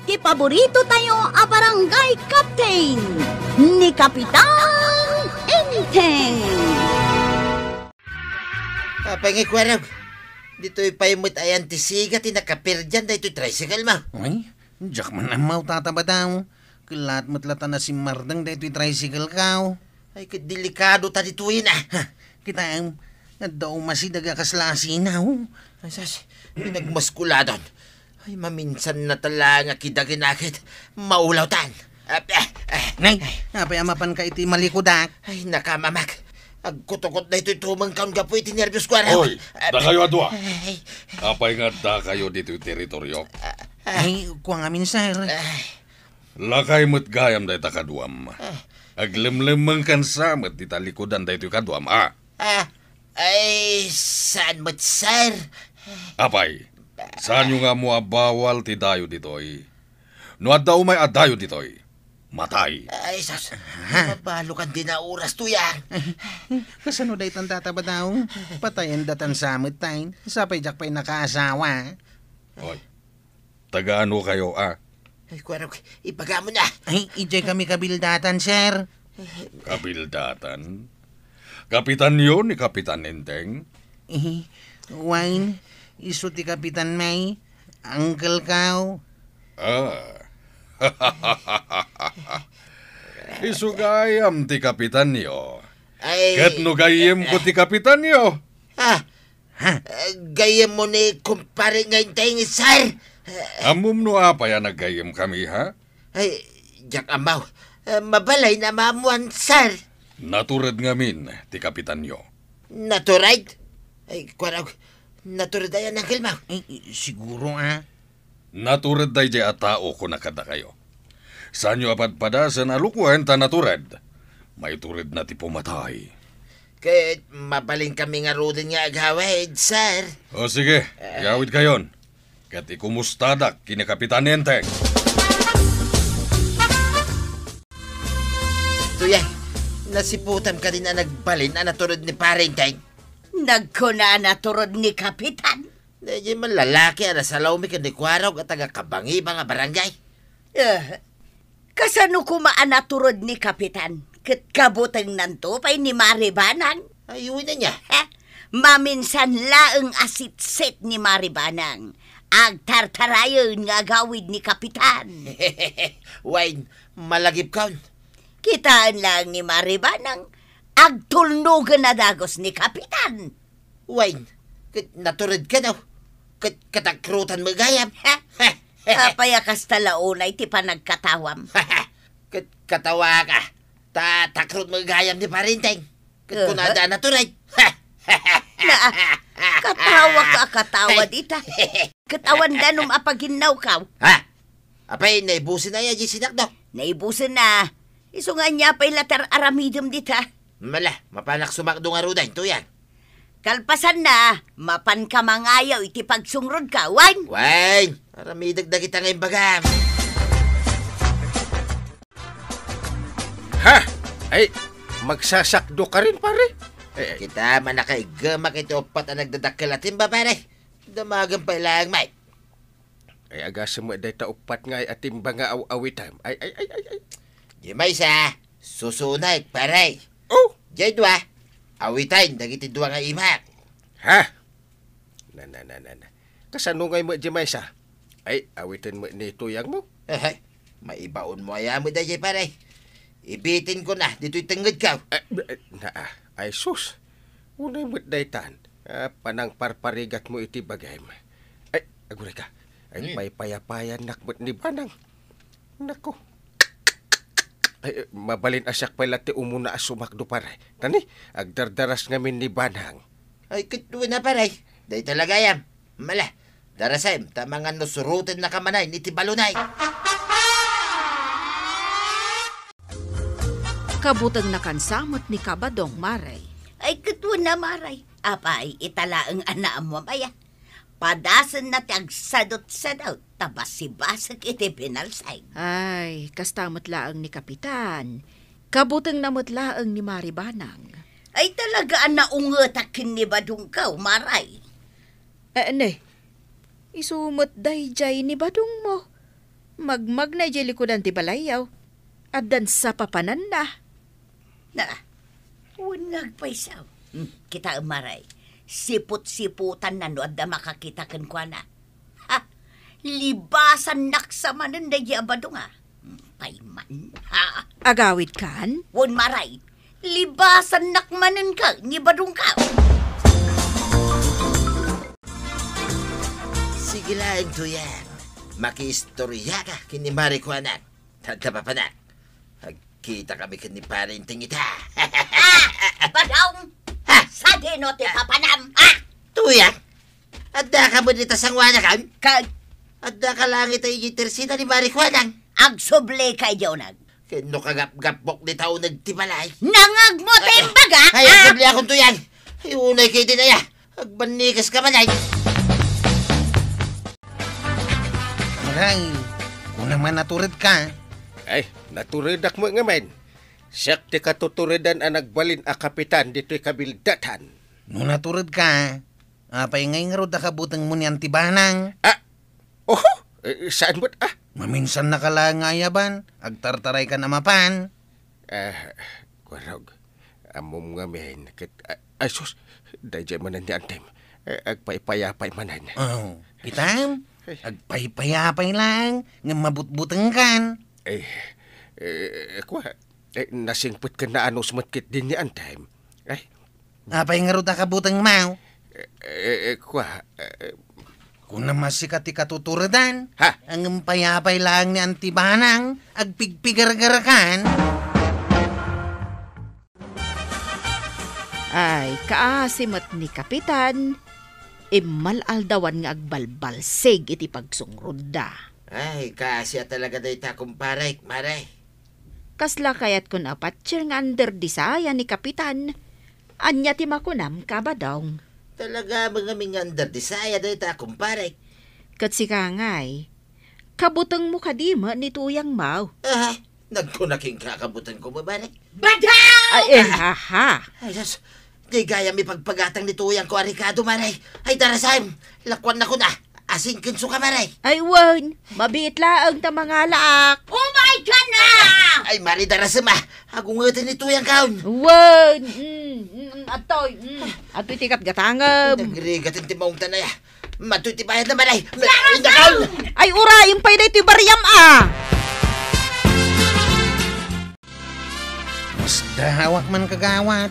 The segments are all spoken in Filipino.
ti paborito tayo a barangay captain ni Kapitan Enteng. Papangi kwarag. Dito ipayamot ayan ti siga ti nakapir dyan da ito'y tricycle ma. Ay, jak man ang mau tataba daw. Kilat matlata na si Mardang da ito'y tricycle kao. Ay, delikado ta dito'y na. Kita ang daw masidaga kaslasi na. Ay, sas, pinagmaskuladon. Ay, maminsan na tala nga kidaginakit. Maulaw tan. Nay, napayamapan ka iti malikudak. Ay, nakamamak. Agkutukot na ito'y tumang kaon ka po iti nervyos ko. Hoy, da kayo adwa. Apay nga da kayo dito yung teritoryo. Ay, kuwang amin, sir. Lakay mo't gayam da ita kaduam. Aglimlimang kan samat di talikodan da ito kaduam, Ay, saan mo't, sir? Apay, saan yung nga mo abawal ti dayo dito'y? No daw may adayo dito'y. Matay. Ay, sas, mabalo kan din na oras to yan. Kasano dahi tang tataba daw? Patayan datan samit tayo. Sapay jak pa'y nakaasawa. Hoy, taga-ano kayo, Ay, kwarag, ipaga mo na. Ay, ijay kami kabildatan, sir. Kabildatan? Kapitan yun ni Kapitan Enteng? Wine, iso ti Kapitan May. Uncle kao. Isugayam ti kapitan niyo. Ay, Ket no gayem ko ti kapitan niyo. gayem mo ni kumpare ngayon tayong sir. Amum no apa ya naggayem kami, ha? Ay, jak amaw, mabalay na mamuan, sir. Naturad ngamin ti kapitan niyo. Naturad? Ay, kwarag, naturad ayan ang kilmaw. Ay, siguro Naturad day di atao ko nakada kayo. Saan nyo apadpada sa nalukuhan ta naturad? May turid na ti pumatay. Kahit mabaling kami nga rodin nga agawid, sir. O sige, yawid kayon. Kat ikumustadak kini Kapitan Enteng. Tuya, nasiputan ka din na nagbalin na naturod ni Parenteng. Nagkuna naturod ni Kapitan. Dahil man lalaki na sa lawmi ka ni Kwaraw at taga-kabangi mga barangay. Kasano kumaan naturod ni Kapitan? Kat kabutang nanto pa'y ni Maribanang. Ayun na niya. Maminsan laeng asitsit ni Maribanang. Agtartarayon nga gawid ni Kapitan. Wine, malagip ka. Kitaan lang ni Maribanang. Agtulnugan na dagos ni Kapitan. Wine, naturod ka daw. Katakrutan mo gayam. Kapayakas talaunay ti panagkatawam. Katawa ka. Takrut mo gayam ni Parenteng. Kunada naturod. Katawa dita. Katawan danum apaginaw ka. Apay, naibusin na yan, sinak daw. Naibusin na. Iso nga niya pa'y latar aramidum dita. Mala, mapanak sumakdo nga rudan, to yan. Kalpasan na, mapan ka mangayaw iti pagsungrod ka, Wine. Wine, aramidag kita ngayong bagam. Ay, magsasakdo ka rin, pare. Kita man nakaigamak ito opat ang nagdadakalatin ba, pare? Damagan pa ilang, Mike. Ay, agasa mo day taupat nga atimba nga awitam. Ay. Di may sa, susunay, pare. Oh! Diyay dwa, awitain, dagiti dwa nga imak. Na. Kasano ngay mo di may sa? Ay, awitin mo ni tuyang mo. Maibaon mo ayaw mo dahil, pare. Ibitin ko na, dito'y tanggad ka. Ay, sus. Unay mo't daytan. Panang parparigat mo iti bagay mo. Ay, aguray ka. Ay, paypayapayan nakmot ni Banang. Nako. Ay, mabalin asyak pala ti umuna asumakdo pare. Tani, agdardaras ngamin ni Banang. Ay, kituwa na, pare. Dahil talaga yan. Mala, darasem, tamangan no surutin na kamanay ni Tibalunay. Kabutang nakansamot ni Kabadong Maray. Ay, katuwa na, Maray. Apay, italaang anaam mo maya. Padasan na tagsadot-sadot, tabasibasag iti pinalsay. Ay, kastamot laang ni Kapitan. Kabutang namot laang ni Maribanang. Ay, talaga naungatakin ni Badong ka, Maray. Isumot dayjay ni Badong mo. Magmag na di likodan ti balayaw. Addan sa papanan na. Na, unag paisaw. Kita maray. Siput-siputan na no at da makakita kan kwa na. Ha, libasan naksamanan na di abado nga. Payman, ha? Agawid kan? Won maray, libasan nakmanan ka, ni badong ka. Sige lang, Tuyang. Makiistorya ka kini Marikuanan. Tadaba pa na. Kita kami kini parinting ita. Badong, sa dino ti papanam, ha? Tuyang, adda ka mo dito sang wanakan? Kag, Adda ka lang ito ijitersita ni Marikuanan. agsuble kayo nag. Kano kagap-gapok ni tao nagtibalay. Nangag mo timbaga, Ay, ha? asabli akong Tuyang. Ay, unay kayo din ay. Agbanikas ka man ay. Maray, kung naman naturid ka, Ay, naturidak mo nga men. Siyak ti katuturidan ang nagbalin a kapitan dito'y kabildatan. no naturid ka, apay ngay nga rod nakabutang mo ni Antibanang. Oh, saan mo't Maminsan nakalangayaban, agtartaray ka na mapan. Kwarog, amom nga men. Ay, sus, dahil manan ni Antem. Agpaypayapay manan. Oh, kitam, agpaypayapay lang, nga mabutbutang kan. Nasingput ka na ano sumatkit din ni Antem. Ay, Apay nga rod nakabutang mau. Kung naman si kati katuturidan, Ha? ang payapay lang ni Antibanang, agpigpigar-garakan. Ay, kaasimot ni Kapitan. Imalaldawan nga agbalbalsig iti pagsungrod da. Ay, kasya talaga dahi ta kumparay, maray. Kasla kayat kun apatsir nga under disaya ni Kapitan. Anya ti makunam kabadong. Talaga mga mingander di saya dahi ta kumparay. Kat si kangay, kabutang mo kadima ni Tuyang Mau. Nagkunaking kakabutan ko mabaray. Badong! Ay, haha. Ay, Diyos, di gaya mi pagpagatang ni Tuyang ko arikado maray. Ay, darasayim, lakwan na ko na. Asing kinso ka maray. Ay, wan. Mabit laang ta mga laak. Oh my God na! Ay, mali darasam agungutin ni Tuyang kaon. Wan. Atoy. Atoy tikat gatangam. Nagrigatin ti maong tanay. Matuy ti bayad na maray. Nakaon! Ay, ura, yung pay na ito bariyam Mas dahawak man kagawad.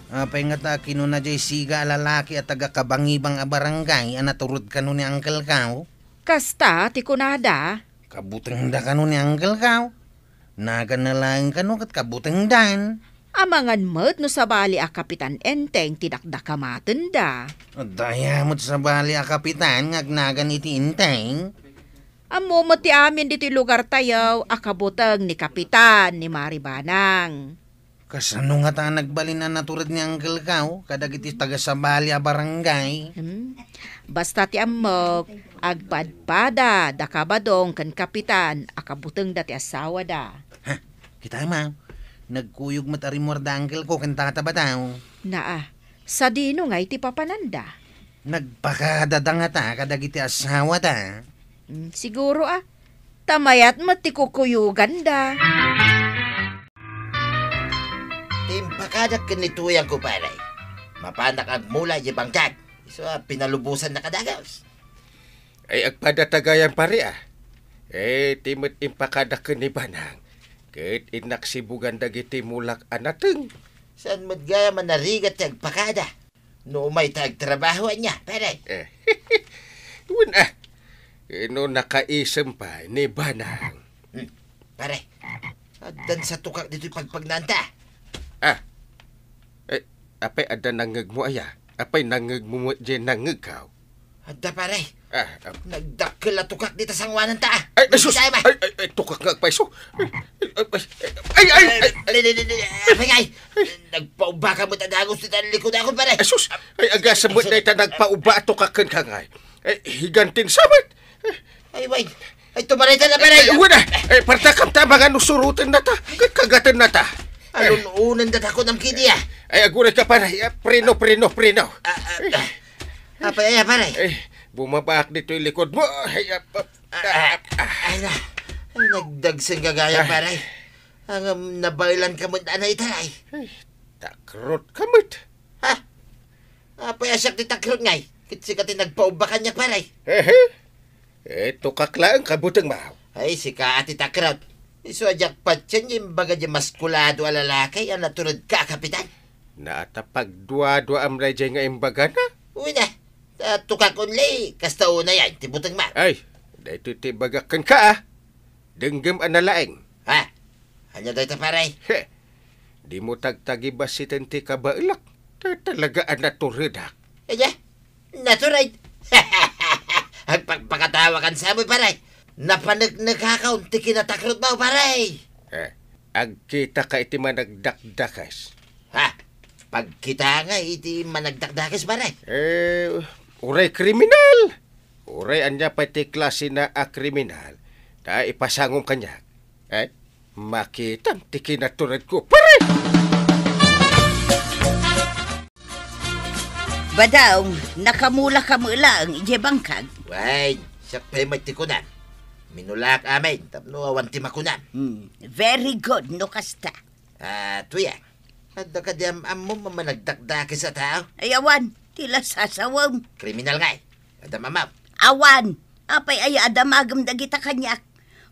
Apay nga ta kinuna jay siga lalaki at taga kabangibang a barangay naturod kanu ni Uncle Kaw. Kasta, ti kunada. Kabutang da kanu ni Uncle Kaw. Nagan na lang kanu kat kabutang dan. Amangan mo't no sa bali a Kapitan Enteng tidakdakamaten da. Dayamot sa bali a kapitan ngagnagan iti inteng. Amo mo ti amin dito lugar tayo, akabutang ni Kapitan ni Maribanang. Kasano nga ta nagbalin na naturod ni Uncle Kaw kadag iti taga sa bali a barangay. Basta ti amok, agpadpada, dakabadong kan Kapitan, akabutang dati asawa da. Kita ma, nagkuyog matarimor da Uncle ko kanta ta bataw. Naa, sa dino nga iti papananda. Nagpakadada nga ta kadag iti asawa ta. Siguro tamayat matikukuyugan da. Timpakadak ni Tuyang ko paray. Mapanak ang mula di bangkag. So, pinalubusan na kadagaws. ay agpadatagayan pare timot impakadak ni Banang. Ket inaksibugan dagiti mulak anateng. Saan madgaya man narigat tag pakada? No may tag trabaho niya, paray. Yun no nakaisem pa ni Banang. Pare, adan sa tukak dito'y pagpagnanta. Apay ada nangeg mo aya. Apay nangeg mo dyan nangeg ka. Adda pare, nagdakkel na tukak dito sa ngwanan ta. Ay, sus! Ay, tukak nga paiso. Ay! Pagay, nagpauba ka mo tadagos dito ang likod ako pare. Ay, sus! Ay, agasam mo na ita nagpauba tukakan ka nga. Ay, higantin sabat. Ay, wait. Ay, tumarita na pare. Ay, wala. Ay, partakam ta mga nusurutin na ta. Kagatan na ta. Alun-unan dat ako ng kidi Ay, agulat ka pare. Prino. Apay, pare. Ay, bumabak dito yung likod mo. Ay, Ay na, Ay, nagdagsang gagaya, paray. Ang nabailan ka mo na itaray. Ay, takrot kamot. Ha? Payasak ni takrot ngay. Kitsi ka tinagpaubakan niya, paray. Eto kaklaan kabutang mahaw. Ay, si ka ati takrot. Iso ajak patyan yung baga dyan maskulado a lalaki ang naturod ka, kapitan. Naatapag dua-dua am rajay nga imbaga na. Uy na. Tukak unli. Kasta una yan, tibutang ma. Ay, dahito tibagakan ka Denggam analaeng. Ha? Ano daw ito, paray? Di mo tagtagibas si tenti ka bailak. Talaga naturod ha. Kaya, naturad. Ang pagpakatawakan sa amoy, paray. Napanag-nagkakaunti kinatakrot mo, paray. Agkita ka iti managdakdakas. Ha? Pagkita nga, iti managdakdakas, paray. Uray kriminal. Uray anya pa iti klase na kriminal. Ta ipasangong kanya. Makitam ti kinaturad ko, paray! Badaong, nakamula-kamula ang ijebangkag. Wait, siya pa'y magtikunan. Minulak amin, tapno awanti makunan. Very good, no kasta. Tuya, kada ka di mo mamanagdakdaki sa tao. Ay, awan, tila sasawam. Kriminal nga eh. Kada mamaw. Awan, apay ay adamagam dagita kanyak.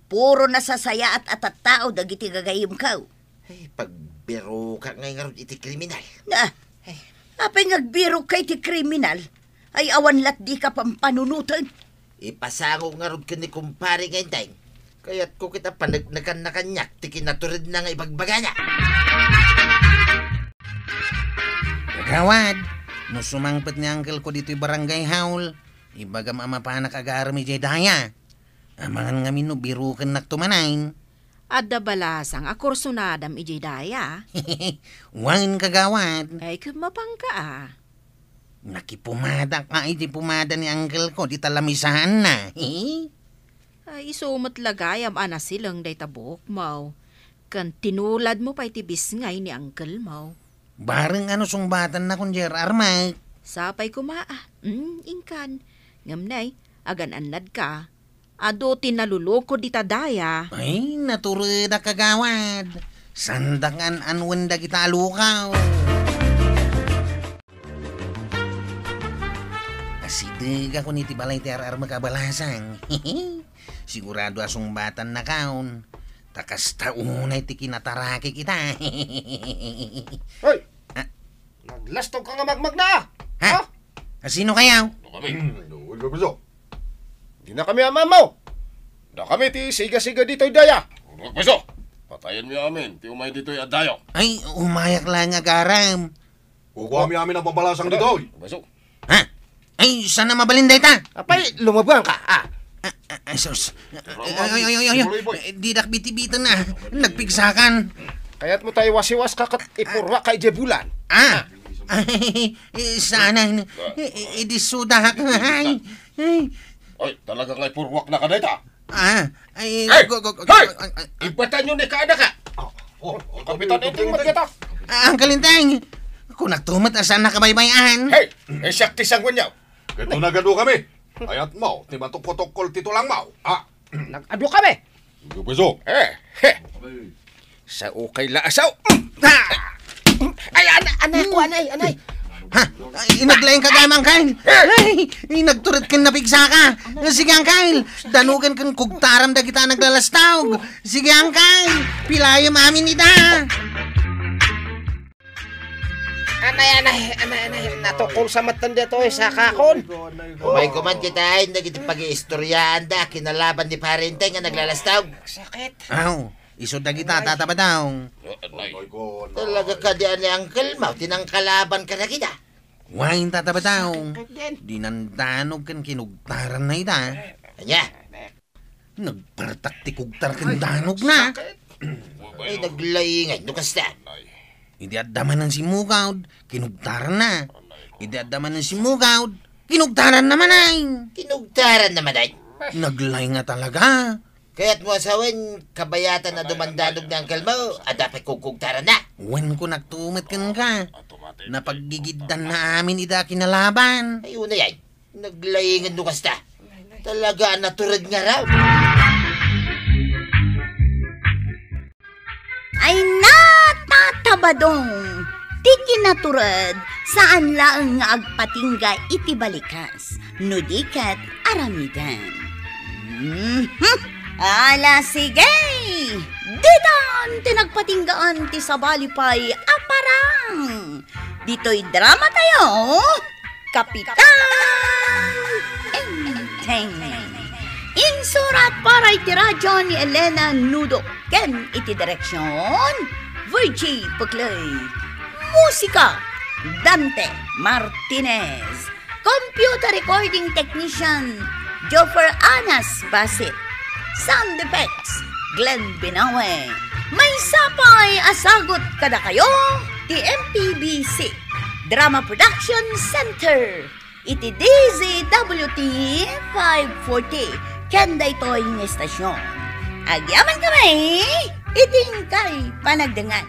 Puro nasasaya at tao dagiti gagayim kaw. Ay, pagbiro ka ngayon iti kriminal. Na, apay ngagbiro kay ti kriminal, ay awan lat di ka pampanunutan. Ipasango nga rin ka ni kumpare ngayon tayo. Kaya't ko kita panagnakan na kanyak, ti kinaturid na nga ibagbaga niya. Kagawad, no sumangpet ni uncle ko dito'y barangay haul, ibagam ama pa nakagarami jay daya. Amangan nga mino, birukan naktumanain. Adda balasang akursunadam ijay daya. Wan kagawad. Ay, kumapang ka Nakipumada ka, iti pumada ni uncle ko, di talamisahan na. Ay, isumot lagayam ana silang day tabok mo. Kan tinulad mo pa itibis ngay ni uncle mo. Bareng ano sungbatan na kung Gerard Mike. Sapay kumaa. Ingkan. Ngamnay, agan anad ka. Ado tinaluloko di tadaya. Ay, naturida kagawad. Sandangan anwenda kita alukaw. Asidig ako ni tibalay TRR makabalasang. Sigurado asong batan na kaon. Takas taunay ti kinataraki kita. Hoy! Naglastog ka nga magmag na! Ha? Sino kayaw? Di na kami amamaw. Da kami ti siga-siga dito'y daya. Magpaso! Patayin mo amin, ti umay dito'y adayo. Ay, umayak lang agaram. Kukuha mi amin ang pabalasang dito'y. Magpaso! Ha? Ay, sana mabalinday ta? Apay, lumabang ka, Ay, sus. Ay, didak biti-bitan na. Nagpigsakan. Kaya't mo tayo wasiwas kakat ipurwa kay Jebulan. Ay, sana. Idisuda ka. Ay. Ay, talaga nga'y purwak na ka na ita. Ay. Hey! Ibatan nyo ni kaana ka. Kapitan, hindi magkita. Ang kalintang. Kung nagtumat, asan nakabaybayan? Hey! Sakti sangwan niyaw. Ito na gado kami. Ayat mo, ti matok-protokol tito lang mo. Nag-ado kami. Magpaso! Sa ukay laasaw. Ay, anay. Ha? Inaglayang kagamang Kyle. Ay, nagturit kang napigsa ka. Sige ang Kyle. Danugan kang kugtaram da kita naglalastawg. Sige ang Kyle. Pilayam amin ita. Anay. Natukol sa matanda to sa kakon. Umay kuman kita ay nagiti pag-iistoryaan da. Kinalaban ni parente nga naglalastawg. Sakit. Aw, isod da kita tatabadaw. Talaga ka di ani uncle mo. Tinangkalaban ka na kita. Wain tatabadaw. Dinandanog kan kinugtaran na ita. Anya? Nagpartak ti kugtar kan danog na. Ay, naglayingay. Nukas na. Hindi addaman ng simugawd. Kinugtaran na. Hindi addaman ng simugawd. Kinugtaran naman ay. Kinugtaran naman ay. Naglay nga talaga. Kaya't mo asawin, kabayatan na dumandanog ng uncle mo, at dapat kukugtaran na. When ko nagtumat kan ka, napaggigidan na amin ida kinalaban. Ayun na yan, naglayingan nukas na. Talaga naturad nga raw. Sabadong, ti kinaturad saan laang nga agpatingga iti balikas, no dikat aramidan. Ala sige! Ditan tinagpatinggaan ti sabalipay aparang. Dito'y drama tayo, Kapitan Enteng. Insurat para iti radyo ni Elena Nudo. Ken iti direksyon, Virgie Puclay. Musika, Dante Martinez. Computer recording technician, Joffer Anas Basit. Sound effects, Glenn Binawe. May sapay asagot kada kayo, ti MPBC Drama Production Center. Iti DZWT 540. Kanda ito'y estasyon. Agyaman kami, iting kay panagdangan.